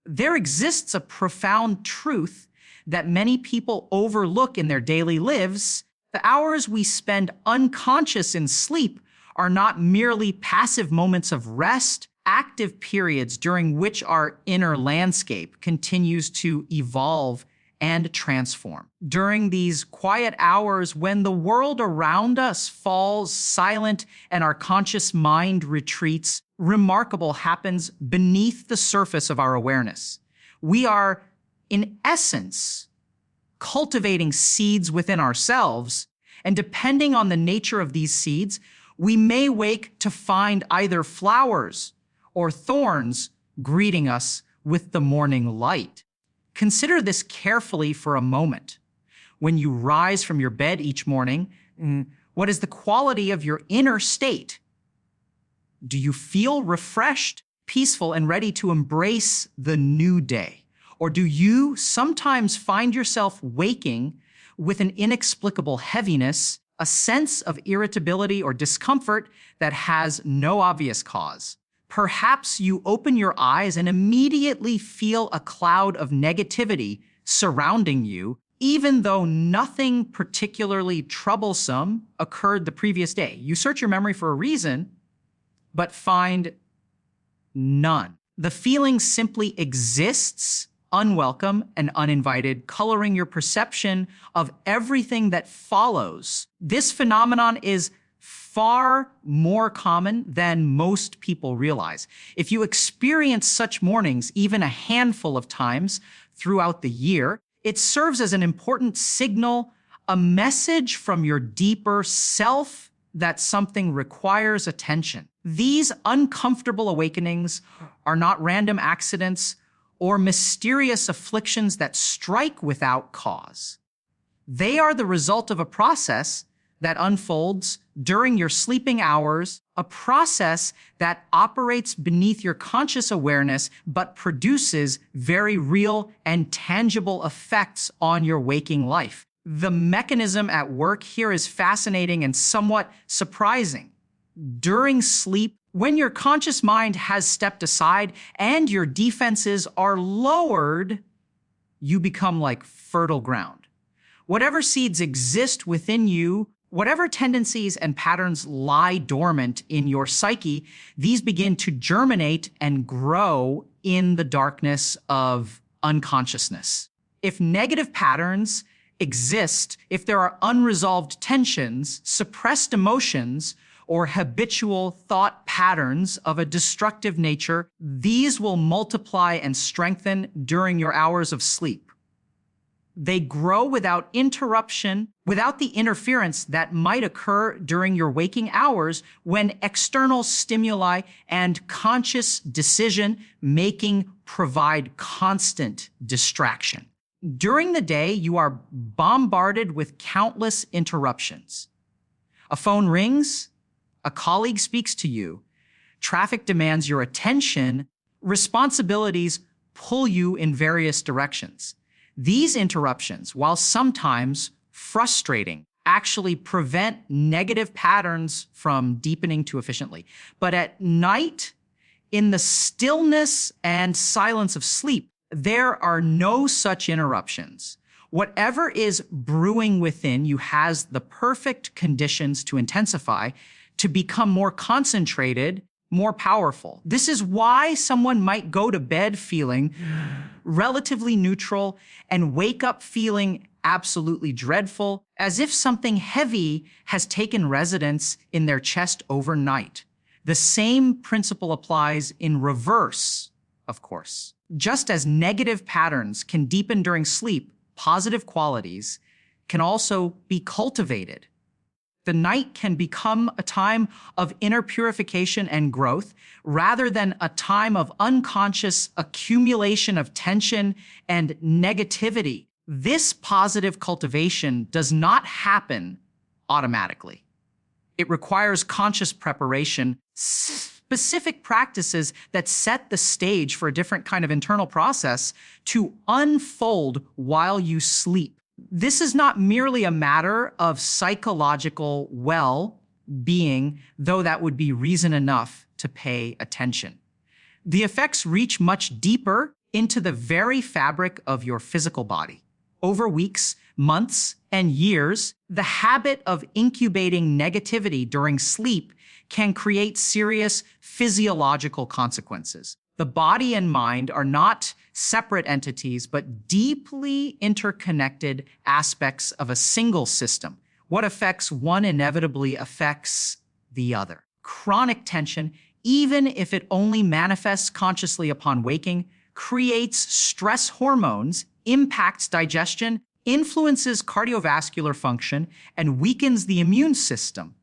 There exists a profound truth that many people overlook in their daily lives. The hours we spend unconscious in sleep are not merely passive moments of rest, active periods during which our inner landscape continues to evolve and transform. During these quiet hours when the world around us falls silent and our conscious mind retreats, remarkable happens beneath the surface of our awareness. We are, in essence, cultivating seeds within ourselves, and depending on the nature of these seeds, we may wake to find either flowers or thorns greeting us with the morning light. Consider this carefully for a moment. When you rise from your bed each morning, what is the quality of your inner state? Do you feel refreshed, peaceful, and ready to embrace the new day? Or do you sometimes find yourself waking with an inexplicable heaviness, a sense of irritability or discomfort that has no obvious cause? Perhaps you open your eyes and immediately feel a cloud of negativity surrounding you, even though nothing particularly troublesome occurred the previous day. You search your memory for a reason, but find none. The feeling simply exists, unwelcome and uninvited, coloring your perception of everything that follows. This phenomenon is far more common than most people realize. If you experience such mornings even a handful of times throughout the year, it serves as an important signal, a message from your deeper self that something requires attention. These uncomfortable awakenings are not random accidents or mysterious afflictions that strike without cause. They are the result of a process that unfolds during your sleeping hours, a process that operates beneath your conscious awareness but produces very real and tangible effects on your waking life. The mechanism at work here is fascinating and somewhat surprising. During sleep, when your conscious mind has stepped aside and your defenses are lowered, you become like fertile ground. Whatever seeds exist within you, whatever tendencies and patterns lie dormant in your psyche, these begin to germinate and grow in the darkness of unconsciousness. If negative patterns exist, if there are unresolved tensions, suppressed emotions, or habitual thought patterns of a destructive nature, these will multiply and strengthen during your hours of sleep. They grow without interruption, without the interference that might occur during your waking hours when external stimuli and conscious decision-making provide constant distraction. During the day, you are bombarded with countless interruptions. A phone rings, a colleague speaks to you, traffic demands your attention, responsibilities pull you in various directions. These interruptions, while sometimes frustrating, actually prevent negative patterns from deepening too efficiently. But at night, in the stillness and silence of sleep, there are no such interruptions. Whatever is brewing within you has the perfect conditions to intensify, to become more concentrated, more powerful. This is why someone might go to bed feeling relatively neutral and wake up feeling absolutely dreadful, as if something heavy has taken residence in their chest overnight. The same principle applies in reverse, of course. Just as negative patterns can deepen during sleep, positive qualities can also be cultivated. The night can become a time of inner purification and growth rather than a time of unconscious accumulation of tension and negativity. This positive cultivation does not happen automatically. It requires conscious preparation, specific practices that set the stage for a different kind of internal process to unfold while you sleep. This is not merely a matter of psychological well-being, though that would be reason enough to pay attention. The effects reach much deeper into the very fabric of your physical body. Over weeks, months, and years, the habit of incubating negativity during sleep can create serious physiological consequences. The body and mind are not separate entities, but deeply interconnected aspects of a single system. What affects one inevitably affects the other. Chronic tension, even if it only manifests consciously upon waking, creates stress hormones, impacts digestion, influences cardiovascular function, and weakens the immune system.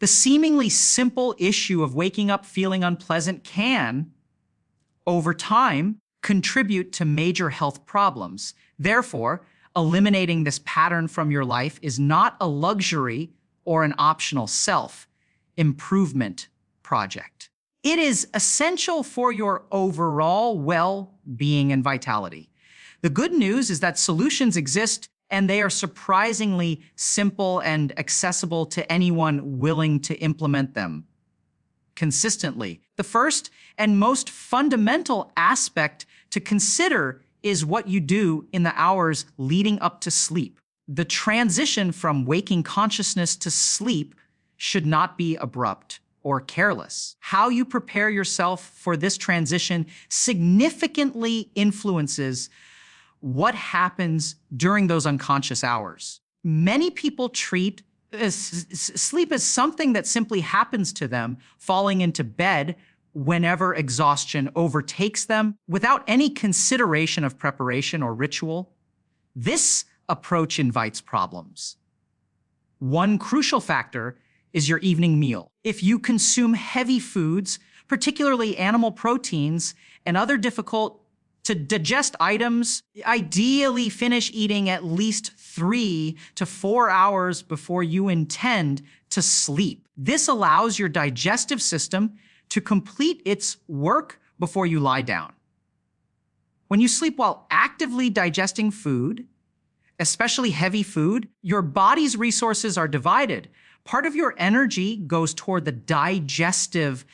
The seemingly simple issue of waking up feeling unpleasant can, over time, contribute to major health problems. Therefore, eliminating this pattern from your life is not a luxury or an optional self-improvement project. It is essential for your overall well-being and vitality. The good news is that solutions exist, and they are surprisingly simple and accessible to anyone willing to implement them consistently. The first and most fundamental aspect to consider is what you do in the hours leading up to sleep. The transition from waking consciousness to sleep should not be abrupt or careless. How you prepare yourself for this transition significantly influences what happens during those unconscious hours. Many people treat sleep as something that simply happens to them, falling into bed whenever exhaustion overtakes them, without any consideration of preparation or ritual. This approach invites problems. One crucial factor is your evening meal. If you consume heavy foods, particularly animal proteins and other difficult to digest items, ideally finish eating at least 3 to 4 hours before you intend to sleep. This allows your digestive system to complete its work before you lie down. When you sleep while actively digesting food, especially heavy food, your body's resources are divided. Part of your energy goes toward the digestive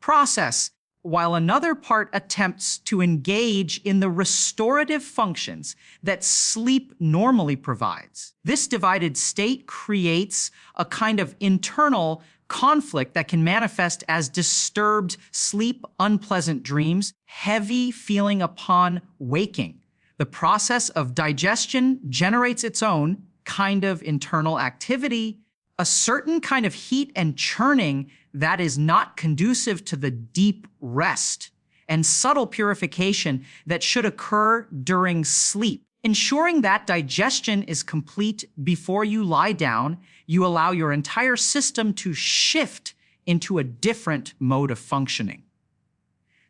process, while another part attempts to engage in the restorative functions that sleep normally provides. This divided state creates a kind of internal conflict that can manifest as disturbed sleep, unpleasant dreams, heavy feeling upon waking. The process of digestion generates its own kind of internal activity, a certain kind of heat and churning that is not conducive to the deep rest and subtle purification that should occur during sleep. Ensuring that digestion is complete before you lie down, you allow your entire system to shift into a different mode of functioning.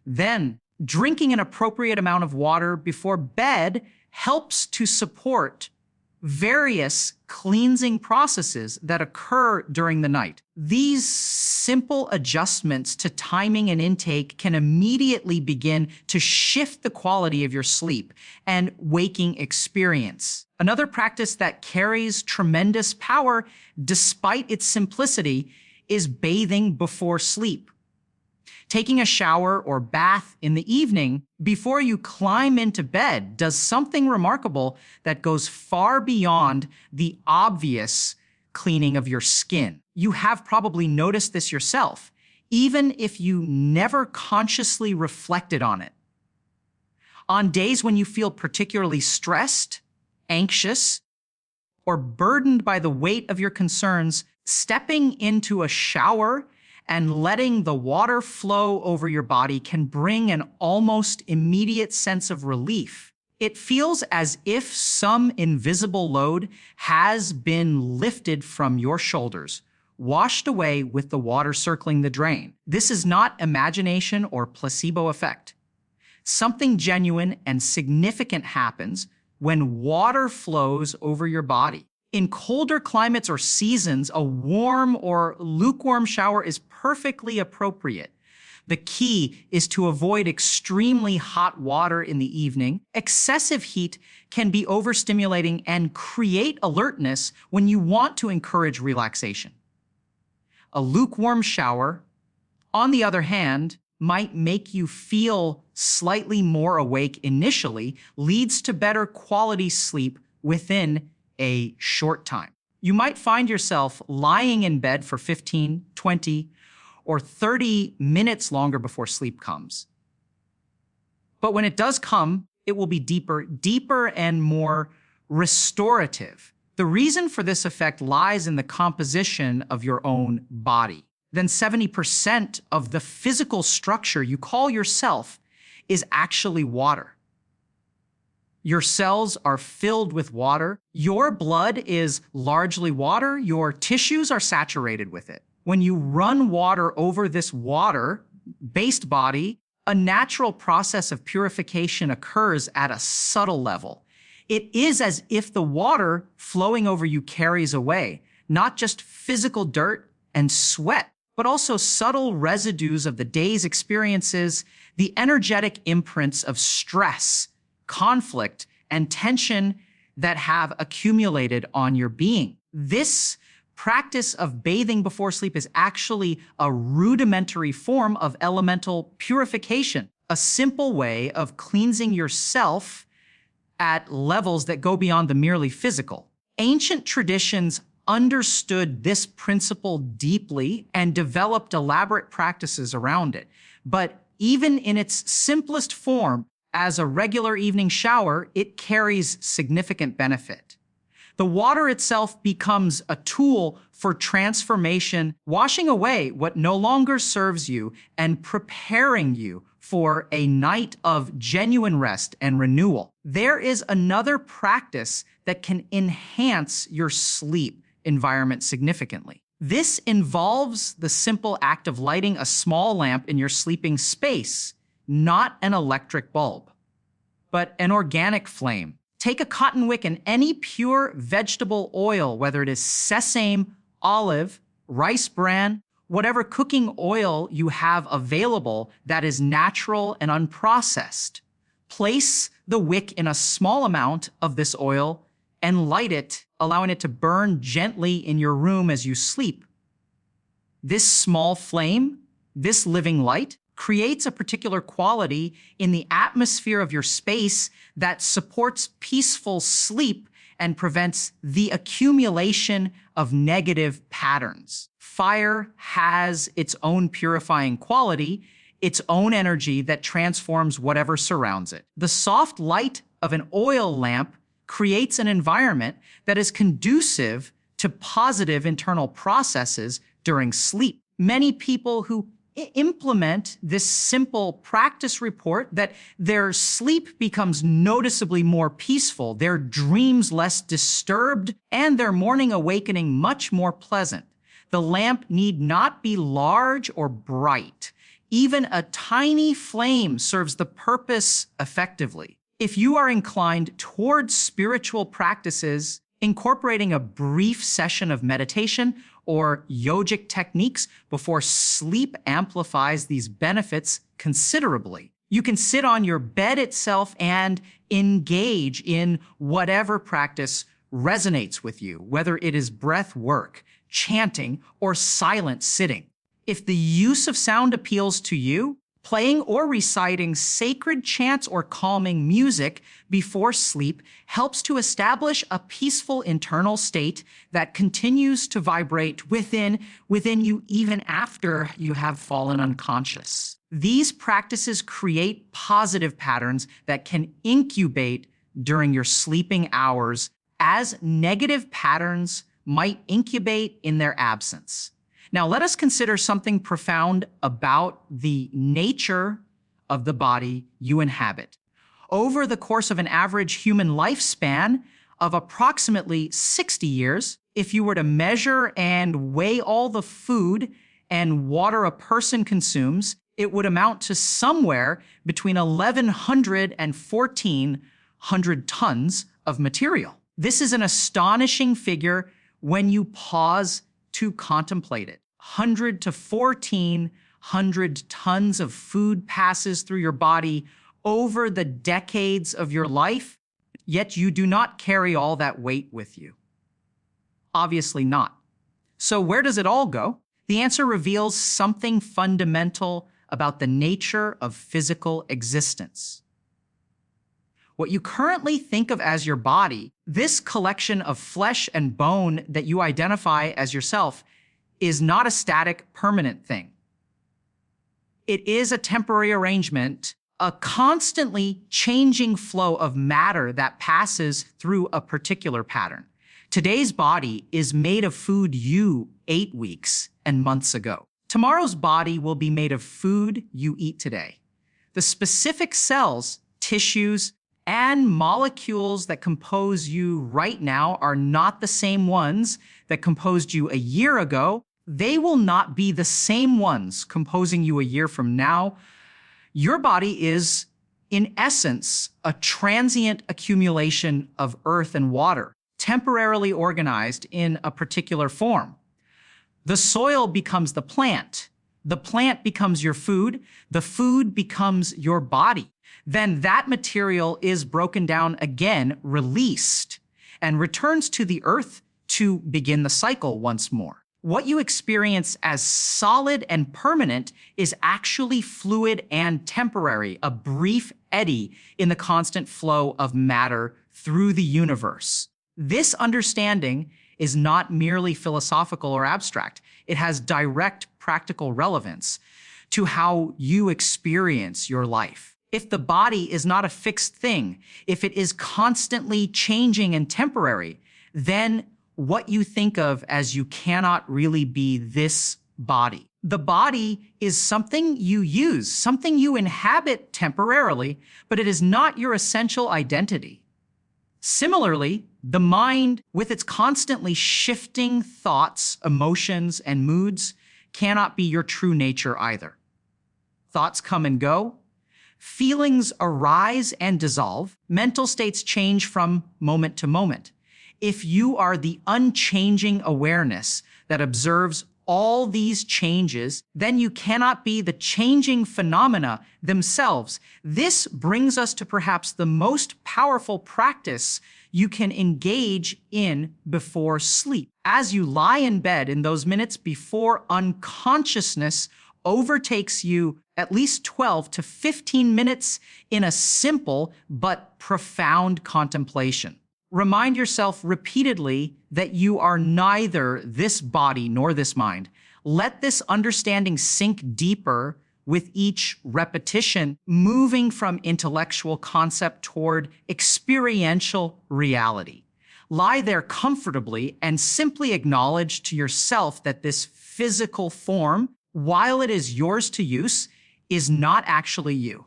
Then, drinking an appropriate amount of water before bed helps to support various cleansing processes that occur during the night. These simple adjustments to timing and intake can immediately begin to shift the quality of your sleep and waking experience. Another practice that carries tremendous power despite its simplicity is bathing before sleep. Taking a shower or bath in the evening before you climb into bed does something remarkable that goes far beyond the obvious cleaning of your skin. You have probably noticed this yourself, even if you never consciously reflected on it. On days when you feel particularly stressed, anxious, or burdened by the weight of your concerns, stepping into a shower and letting the water flow over your body can bring an almost immediate sense of relief. It feels as if some invisible load has been lifted from your shoulders, washed away with the water circling the drain. This is not imagination or placebo effect. Something genuine and significant happens when water flows over your body. In colder climates or seasons, a warm or lukewarm shower is perfectly appropriate. The key is to avoid extremely hot water in the evening. Excessive heat can be overstimulating and create alertness when you want to encourage relaxation. A lukewarm shower, on the other hand, might make you feel slightly more awake initially, leads to better quality sleep within a short time. You might find yourself lying in bed for 15, 20, or 30 minutes longer before sleep comes. But when it does come, it will be deeper and more restorative. The reason for this effect lies in the composition of your own body. Then 70% of the physical structure you call yourself is actually water. Your cells are filled with water. Your blood is largely water. Your tissues are saturated with it. When you run water over this water-based body, a natural process of purification occurs at a subtle level. It is as if the water flowing over you carries away not just physical dirt and sweat, but also subtle residues of the day's experiences, the energetic imprints of stress, conflict, and tension that have accumulated on your being. This practice of bathing before sleep is actually a rudimentary form of elemental purification, a simple way of cleansing yourself at levels that go beyond the merely physical. Ancient traditions understood this principle deeply and developed elaborate practices around it. But even in its simplest form, as a regular evening shower, it carries significant benefit. The water itself becomes a tool for transformation, washing away what no longer serves you and preparing you for a night of genuine rest and renewal. There is another practice that can enhance your sleep environment significantly. This involves the simple act of lighting a small lamp in your sleeping space, not an electric bulb, but an organic flame. Take a cotton wick and any pure vegetable oil, whether it is sesame, olive, rice bran, whatever cooking oil you have available that is natural and unprocessed. Place the wick in a small amount of this oil and light it, allowing it to burn gently in your room as you sleep. This small flame, this living light, creates a particular quality in the atmosphere of your space that supports peaceful sleep and prevents the accumulation of negative patterns. Fire has its own purifying quality, its own energy that transforms whatever surrounds it. The soft light of an oil lamp creates an environment that is conducive to positive internal processes during sleep. Many people who implement this simple practice report that their sleep becomes noticeably more peaceful, their dreams less disturbed, and their morning awakening much more pleasant. The lamp need not be large or bright. Even a tiny flame serves the purpose effectively. If you are inclined towards spiritual practices, incorporating a brief session of meditation or yogic techniques before sleep amplifies these benefits considerably. You can sit on your bed itself and engage in whatever practice resonates with you, whether it is breath work, chanting, or silent sitting. If the use of sound appeals to you, playing or reciting sacred chants or calming music before sleep helps to establish a peaceful internal state that continues to vibrate within you even after you have fallen unconscious. These practices create positive patterns that can incubate during your sleeping hours, as negative patterns might incubate in their absence. Now, let us consider something profound about the nature of the body you inhabit. Over the course of an average human lifespan of approximately 60 years, if you were to measure and weigh all the food and water a person consumes, it would amount to somewhere between 1,100 and 1,400 tons of material. This is an astonishing figure when you pause to contemplate it. 100 to 1,400 tons of food passes through your body over the decades of your life, yet you do not carry all that weight with you. Obviously not. So where does it all go? The answer reveals something fundamental about the nature of physical existence. What you currently think of as your body, this collection of flesh and bone that you identify as yourself, is not a static, permanent thing. It is a temporary arrangement, a constantly changing flow of matter that passes through a particular pattern. Today's body is made of food you ate weeks and months ago. Tomorrow's body will be made of food you eat today. The specific cells, tissues, and molecules that compose you right now are not the same ones that composed you a year ago. They will not be the same ones composing you a year from now. Your body is, in essence, a transient accumulation of earth and water, temporarily organized in a particular form. The soil becomes the plant becomes your food, the food becomes your body. Then that material is broken down again, released, and returns to the earth to begin the cycle once more. What you experience as solid and permanent is actually fluid and temporary, a brief eddy in the constant flow of matter through the universe. This understanding is not merely philosophical or abstract. It has direct practical relevance to how you experience your life. If the body is not a fixed thing, if it is constantly changing and temporary, then what you think of as you cannot really be this body. The body is something you use, something you inhabit temporarily, but it is not your essential identity. Similarly, the mind, with its constantly shifting thoughts, emotions, and moods, cannot be your true nature either. Thoughts come and go. Feelings arise and dissolve. Mental states change from moment to moment. If you are the unchanging awareness that observes all these changes, then you cannot be the changing phenomena themselves. This brings us to perhaps the most powerful practice you can engage in before sleep. As you lie in bed in those minutes before unconsciousness overtakes you, at least 12 to 15 minutes in a simple but profound contemplation. Remind yourself repeatedly that you are neither this body nor this mind. Let this understanding sink deeper with each repetition, moving from intellectual concept toward experiential reality. Lie there comfortably and simply acknowledge to yourself that this physical form, while it is yours to use, is not actually you.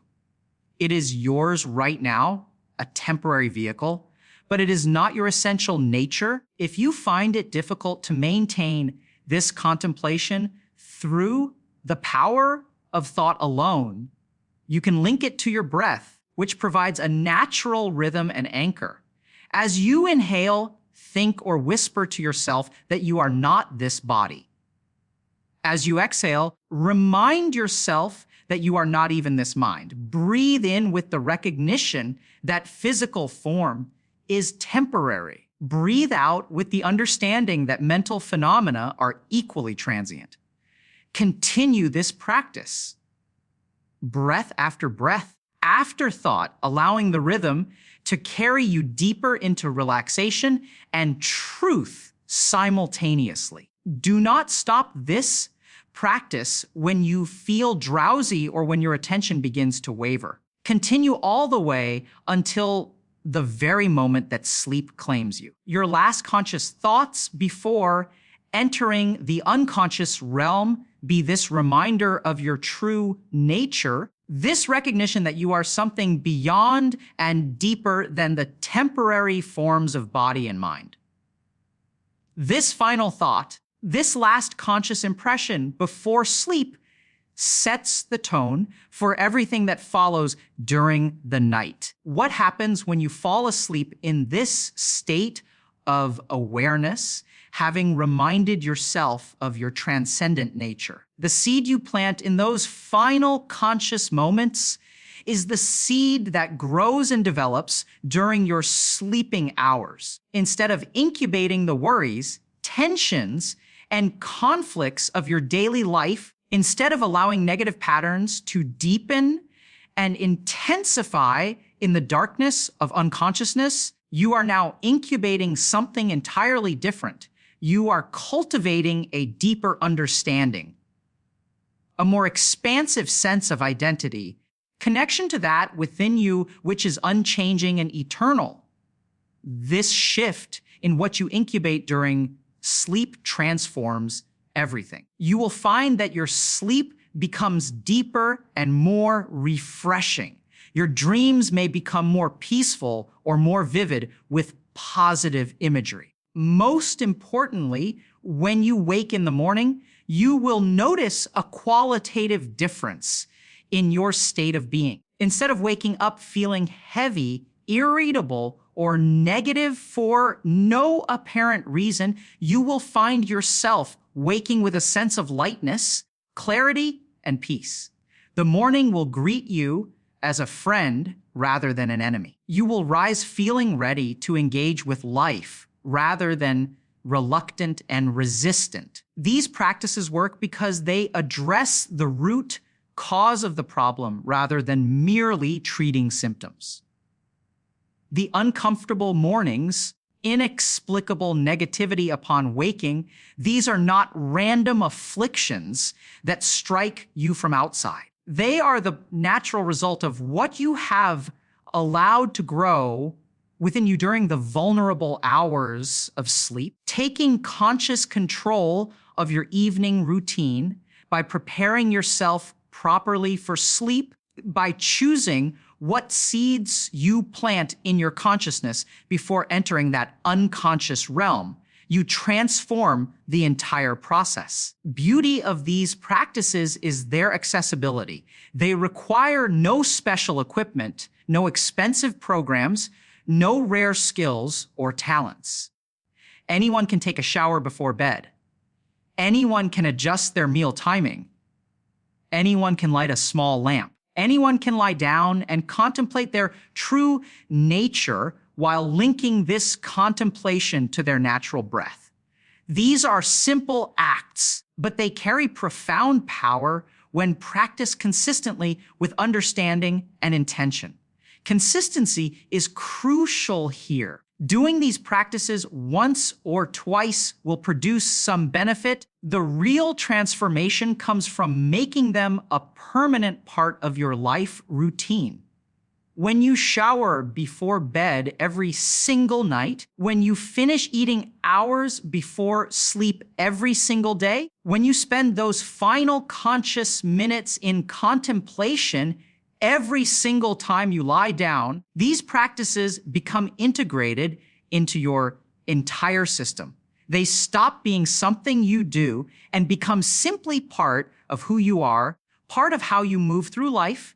It is yours right now, a temporary vehicle, but it is not your essential nature. If you find it difficult to maintain this contemplation through the power of thought alone, you can link it to your breath, which provides a natural rhythm and anchor. As you inhale, think or whisper to yourself that you are not this body. As you exhale, remind yourself that you are not even this mind. Breathe in with the recognition that physical form is temporary. Breathe out with the understanding that mental phenomena are equally transient. Continue this practice. Breath after breath, afterthought, allowing the rhythm to carry you deeper into relaxation and truth simultaneously. Do not stop this practice when you feel drowsy or when your attention begins to waver. Continue all the way until the very moment that sleep claims you. Your last conscious thoughts before entering the unconscious realm be this reminder of your true nature, this recognition that you are something beyond and deeper than the temporary forms of body and mind. This final thought, this last conscious impression before sleep, sets the tone for everything that follows during the night. What happens when you fall asleep in this state of awareness, having reminded yourself of your transcendent nature? The seed you plant in those final conscious moments is the seed that grows and develops during your sleeping hours. Instead of incubating the worries, tensions, and conflicts of your daily life Instead of allowing negative patterns to deepen and intensify in the darkness of unconsciousness, you are now incubating something entirely different. You are cultivating a deeper understanding, a more expansive sense of identity, connection to that within you which is unchanging and eternal. This shift in what you incubate during sleep transforms everything. You will find that your sleep becomes deeper and more refreshing. Your dreams may become more peaceful or more vivid with positive imagery. Most importantly, when you wake in the morning, you will notice a qualitative difference in your state of being. Instead of waking up feeling heavy, irritable, or negative for no apparent reason, you will find yourself waking with a sense of lightness, clarity, and peace. The morning will greet you as a friend rather than an enemy. You will rise feeling ready to engage with life rather than reluctant and resistant. These practices work because they address the root cause of the problem rather than merely treating symptoms. The uncomfortable mornings, inexplicable negativity upon waking, these are not random afflictions that strike you from outside. They are the natural result of what you have allowed to grow within you during the vulnerable hours of sleep, taking conscious control of your evening routine by preparing yourself properly for sleep, by choosing what seeds you plant in your consciousness before entering that unconscious realm. You transform the entire process. Beauty of these practices is their accessibility. They require no special equipment, no expensive programs, no rare skills or talents. Anyone can take a shower before bed. Anyone can adjust their meal timing. Anyone can light a small lamp. Anyone can lie down and contemplate their true nature while linking this contemplation to their natural breath. These are simple acts, but they carry profound power when practiced consistently with understanding and intention. Consistency is crucial here. Doing these practices once or twice will produce some benefit. The real transformation comes from making them a permanent part of your life routine. When you shower before bed every single night, when you finish eating hours before sleep every single day, when you spend those final conscious minutes in contemplation every single time you lie down, these practices become integrated into your entire system. They stop being something you do and become simply part of who you are, part of how you move through life.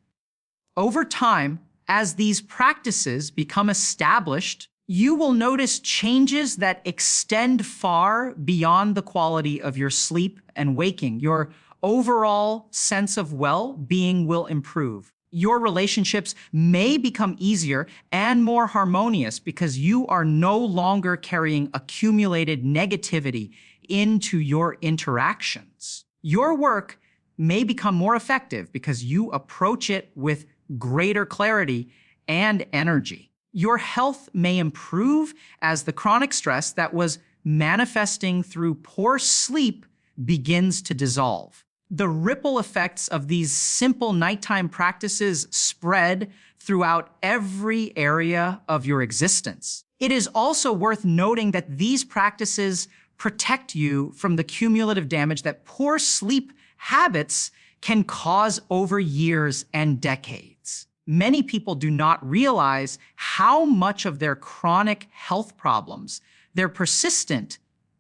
Over time, as these practices become established, you will notice changes that extend far beyond the quality of your sleep and waking. Your overall sense of well-being will improve. Your relationships may become easier and more harmonious because you are no longer carrying accumulated negativity into your interactions. Your work may become more effective because you approach it with greater clarity and energy. Your health may improve as the chronic stress that was manifesting through poor sleep begins to dissolve. The ripple effects of these simple nighttime practices spread throughout every area of your existence. It is also worth noting that these practices protect you from the cumulative damage that poor sleep habits can cause over years and decades. Many people do not realize how much of their chronic health problems, their persistent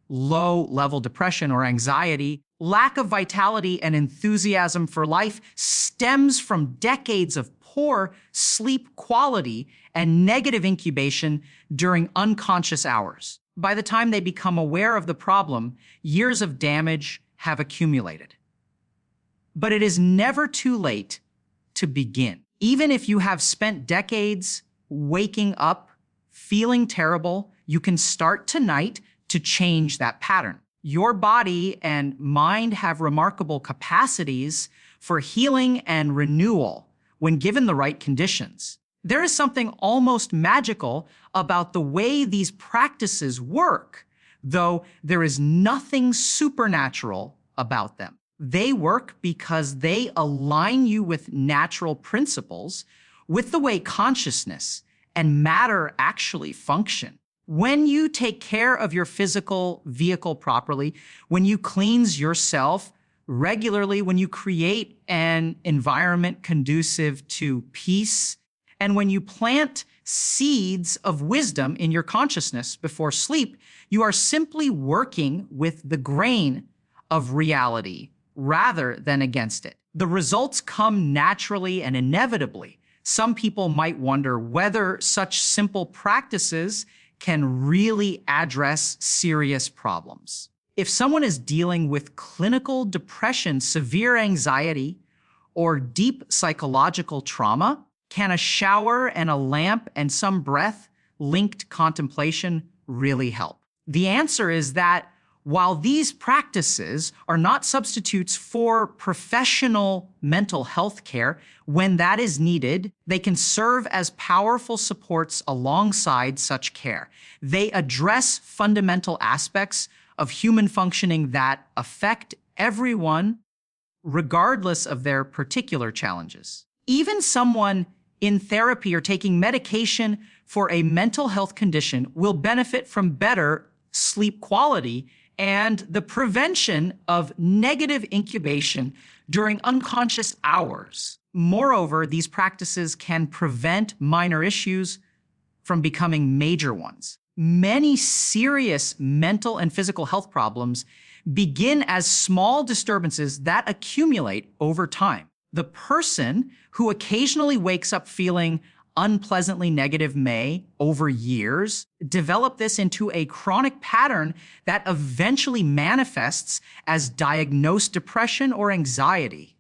low-level depression or anxiety, lack of vitality and enthusiasm for life stems from decades of poor sleep quality and negative incubation during unconscious hours. By the time they become aware of the problem, years of damage have accumulated. But it is never too late to begin. Even if you have spent decades waking up feeling terrible, you can start tonight to change that pattern. Your body and mind have remarkable capacities for healing and renewal when given the right conditions. There is something almost magical about the way these practices work, though there is nothing supernatural about them. They work because they align you with natural principles, with the way consciousness and matter actually function. When you take care of your physical vehicle properly, when you cleanse yourself regularly, when you create an environment conducive to peace, and when you plant seeds of wisdom in your consciousness before sleep, you are simply working with the grain of reality rather than against it. The results come naturally and inevitably. Some people might wonder whether such simple practices can really address serious problems. If someone is dealing with clinical depression, severe anxiety, or deep psychological trauma, can a shower and a lamp and some breath-linked contemplation really help? The answer is that while these practices are not substitutes for professional mental health care, when that is needed, they can serve as powerful supports alongside such care. They address fundamental aspects of human functioning that affect everyone, regardless of their particular challenges. Even someone in therapy or taking medication for a mental health condition will benefit from better sleep quality and the prevention of negative incubation during unconscious hours. Moreover, these practices can prevent minor issues from becoming major ones. Many serious mental and physical health problems begin as small disturbances that accumulate over time. The person who occasionally wakes up feeling unpleasantly negative may, over years, develop this into a chronic pattern that eventually manifests as diagnosed depression or anxiety.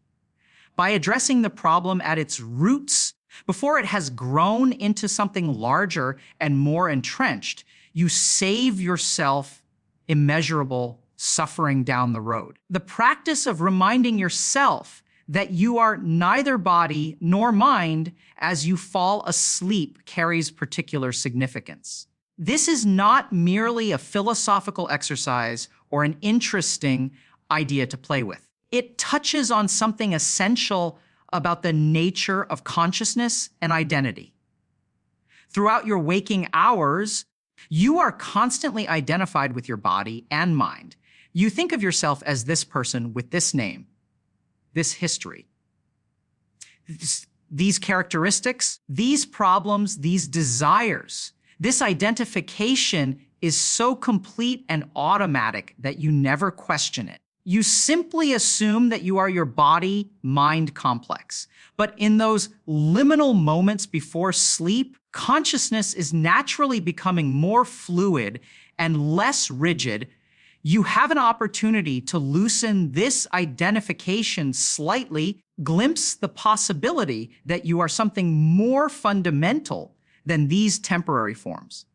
By addressing the problem at its roots, before it has grown into something larger and more entrenched, you save yourself immeasurable suffering down the road. The practice of reminding yourself that you are neither body nor mind as you fall asleep carries particular significance. This is not merely a philosophical exercise or an interesting idea to play with. It touches on something essential about the nature of consciousness and identity. Throughout your waking hours, you are constantly identified with your body and mind. You think of yourself as this person with this name, this history, these characteristics, these problems, these desires. This identification is so complete and automatic that you never question it. You simply assume that you are your body-mind complex. But in those liminal moments before sleep, consciousness is naturally becoming more fluid and less rigid. You have an opportunity to loosen this identification slightly, glimpse the possibility that you are something more fundamental than these temporary forms.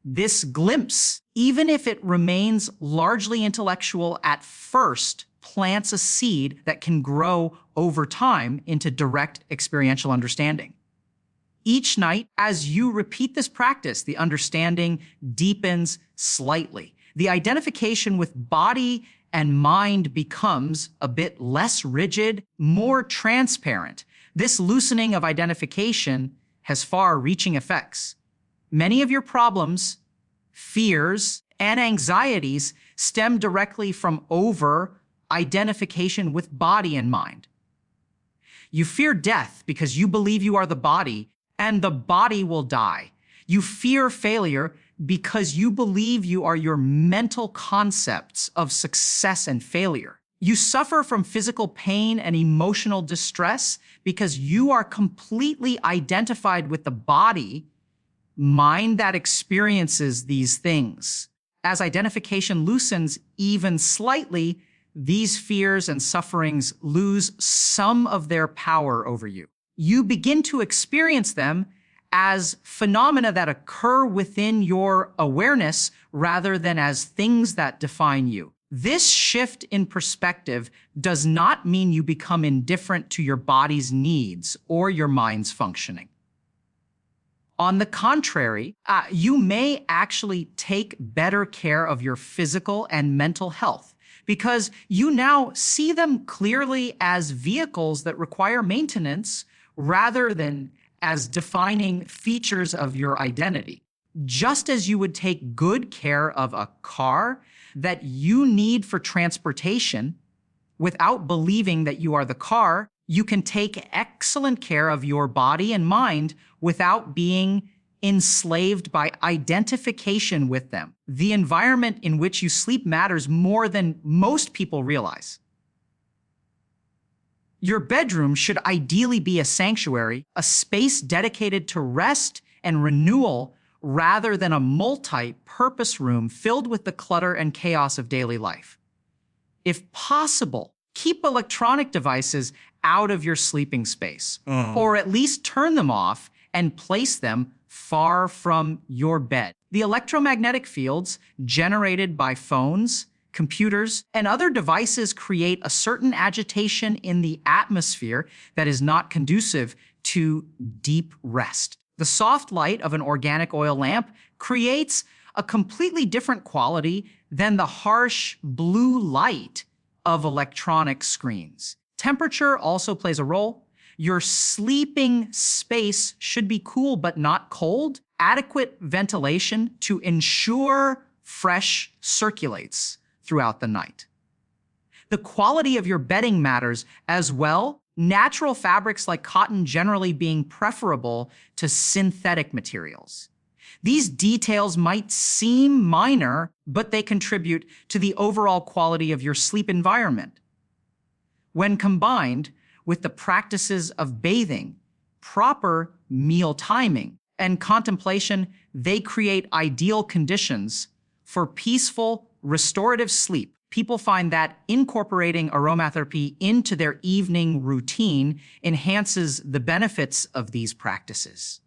This glimpse, even if it remains largely intellectual at first, plants a seed that can grow over time into direct experiential understanding. Each night, as you repeat this practice, the understanding deepens slightly. The identification with body and mind becomes a bit less rigid, more transparent. This loosening of identification has far-reaching effects. Many of your problems, fears, and anxieties stem directly from over-identification with body and mind. You fear death because you believe you are the body, and the body will die. You fear failure because you believe you are your mental concepts of success and failure. You suffer from physical pain and emotional distress because you are completely identified with the body, mind that experiences these things. As identification loosens even slightly, these fears and sufferings lose some of their power over you. You begin to experience them as phenomena that occur within your awareness rather than as things that define you. This shift in perspective does not mean you become indifferent to your body's needs or your mind's functioning. On the contrary, you may actually take better care of your physical and mental health because you now see them clearly as vehicles that require maintenance rather than as defining features of your identity. Just as you would take good care of a car that you need for transportation without believing that you are the car, you can take excellent care of your body and mind without being enslaved by identification with them. The environment in which you sleep matters more than most people realize. Your bedroom should ideally be a sanctuary, a space dedicated to rest and renewal rather than a multi-purpose room filled with the clutter and chaos of daily life. If possible, keep electronic devices out of your sleeping space, or at least turn them off and place them far from your bed. The electromagnetic fields generated by phones, computers, and other devices create a certain agitation in the atmosphere that is not conducive to deep rest. The soft light of an organic oil lamp creates a completely different quality than the harsh blue light of electronic screens. Temperature also plays a role. Your sleeping space should be cool but not cold. Adequate ventilation to ensure fresh circulates throughout the night. The quality of your bedding matters as well. Natural fabrics like cotton generally being preferable to synthetic materials. These details might seem minor, but they contribute to the overall quality of your sleep environment. When combined with the practices of bathing, proper meal timing, and contemplation, they create ideal conditions for peaceful, restorative sleep. People find that incorporating aromatherapy into their evening routine enhances the benefits of these practices.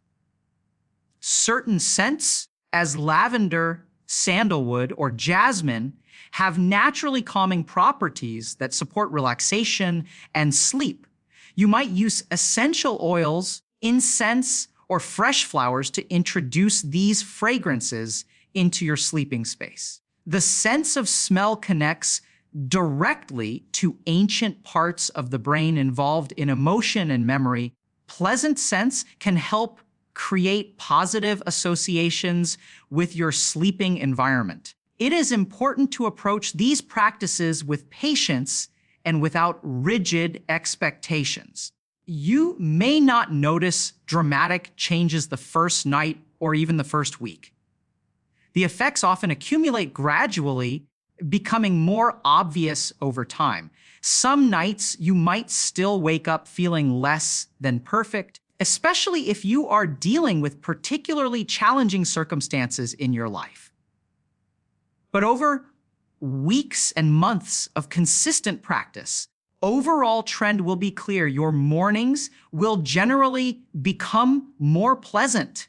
Certain scents, as lavender, sandalwood, or jasmine, have naturally calming properties that support relaxation and sleep. You might use essential oils, incense, or fresh flowers to introduce these fragrances into your sleeping space. The sense of smell connects directly to ancient parts of the brain involved in emotion and memory. Pleasant scents can help create positive associations with your sleeping environment. It is important to approach these practices with patience and without rigid expectations. You may not notice dramatic changes the first night or even the first week. The effects often accumulate gradually, becoming more obvious over time. Some nights you might still wake up feeling less than perfect, especially if you are dealing with particularly challenging circumstances in your life. But over weeks and months of consistent practice, overall trend will be clear. Your mornings will generally become more pleasant,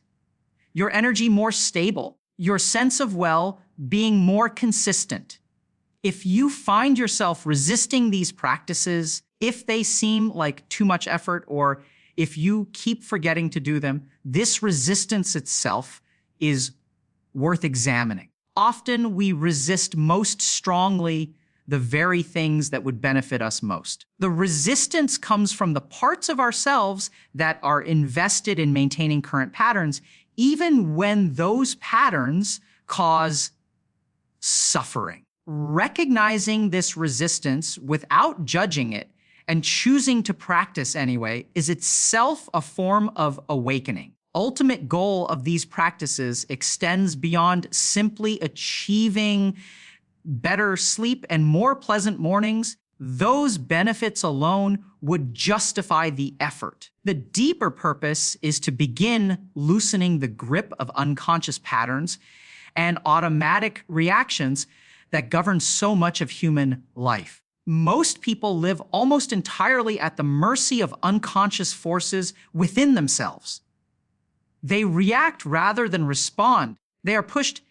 your energy more stable, your sense of well-being more consistent. If you find yourself resisting these practices, if they seem like too much effort, or if you keep forgetting to do them, this resistance itself is worth examining. Often we resist most strongly the very things that would benefit us most. The resistance comes from the parts of ourselves that are invested in maintaining current patterns, even when those patterns cause suffering. Recognizing this resistance without judging it and choosing to practice anyway is itself a form of awakening. Ultimate goal of these practices extends beyond simply achieving better sleep and more pleasant mornings. Those benefits alone would justify the effort. The deeper purpose is to begin loosening the grip of unconscious patterns and automatic reactions that govern so much of human life. Most people live almost entirely at the mercy of unconscious forces within themselves. They react rather than respond. They are pushed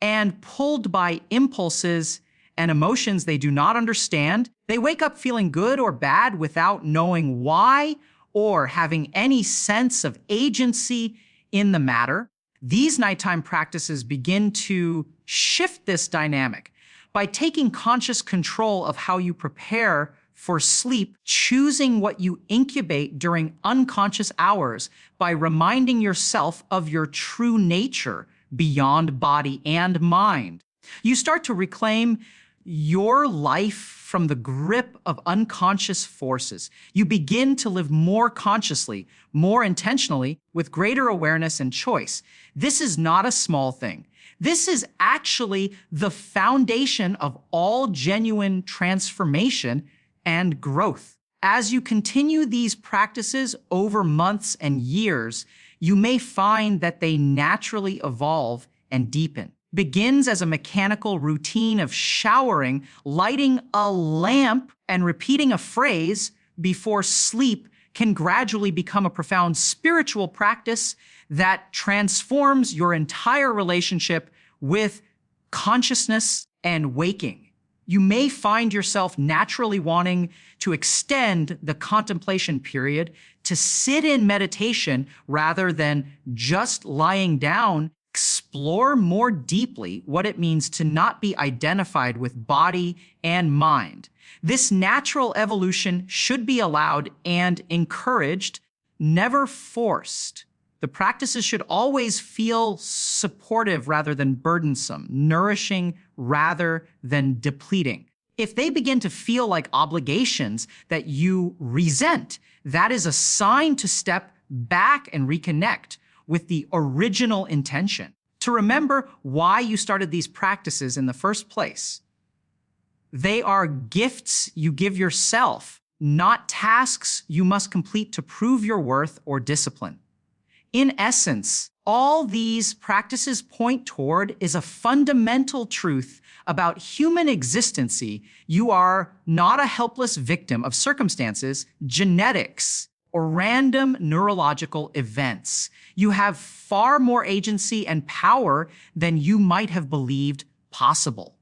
and pulled by impulses and emotions they do not understand. They wake up feeling good or bad without knowing why or having any sense of agency in the matter. These nighttime practices begin to shift this dynamic by taking conscious control of how you prepare for sleep, choosing what you incubate during unconscious hours by reminding yourself of your true nature beyond body and mind. You start to reclaim your life from the grip of unconscious forces. You begin to live more consciously, more intentionally, with greater awareness and choice. This is not a small thing. This is actually the foundation of all genuine transformation and growth. As you continue these practices over months and years, you may find that they naturally evolve and deepen. Begins as a mechanical routine of showering, lighting a lamp, and repeating a phrase before sleep can gradually become a profound spiritual practice that transforms your entire relationship with consciousness and waking. You may find yourself naturally wanting to extend the contemplation period to sit in meditation rather than just lying down. Explore more deeply what it means to not be identified with body and mind. This natural evolution should be allowed and encouraged, never forced. The practices should always feel supportive rather than burdensome, nourishing rather than depleting. If they begin to feel like obligations that you resent, that is a sign to step back and reconnect with the original intention, to remember why you started these practices in the first place. They are gifts you give yourself, not tasks you must complete to prove your worth or discipline. In essence, all these practices point toward is a fundamental truth about human existency. You are not a helpless victim of circumstances, genetics, or random neurological events. You have far more agency and power than you might have believed possible.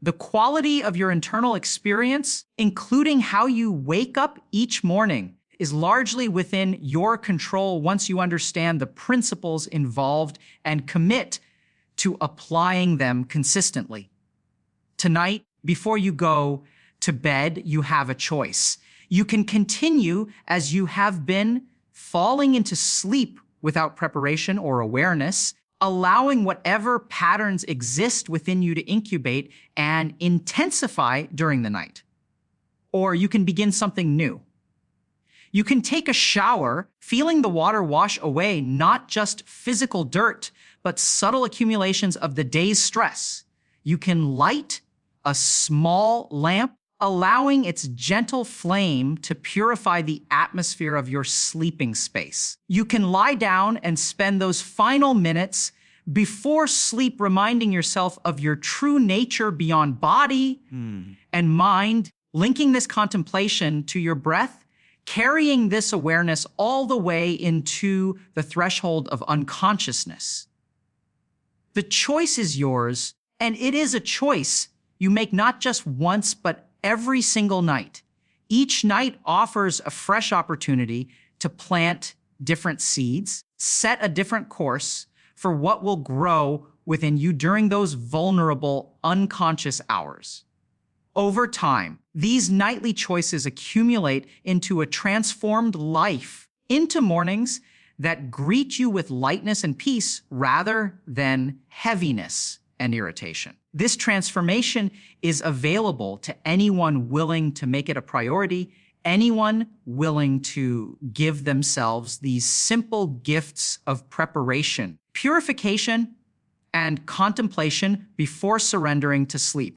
The quality of your internal experience, including how you wake up each morning, is largely within your control once you understand the principles involved and commit to applying them consistently. Tonight, before you go to bed, you have a choice. You can continue as you have been, falling into sleep without preparation or awareness, allowing whatever patterns exist within you to incubate and intensify during the night. Or you can begin something new. You can take a shower, feeling the water wash away not just physical dirt, but subtle accumulations of the day's stress. You can light a small lamp, allowing its gentle flame to purify the atmosphere of your sleeping space. You can lie down and spend those final minutes before sleep reminding yourself of your true nature beyond body and mind, linking this contemplation to your breath, carrying this awareness all the way into the threshold of unconsciousness. The choice is yours, and it is a choice you make not just once, but every single night. Each night offers a fresh opportunity to plant different seeds, set a different course for what will grow within you during those vulnerable, unconscious hours. Over time, these nightly choices accumulate into a transformed life, into mornings that greet you with lightness and peace rather than heaviness and irritation. This transformation is available to anyone willing to make it a priority, anyone willing to give themselves these simple gifts of preparation, purification, and contemplation before surrendering to sleep.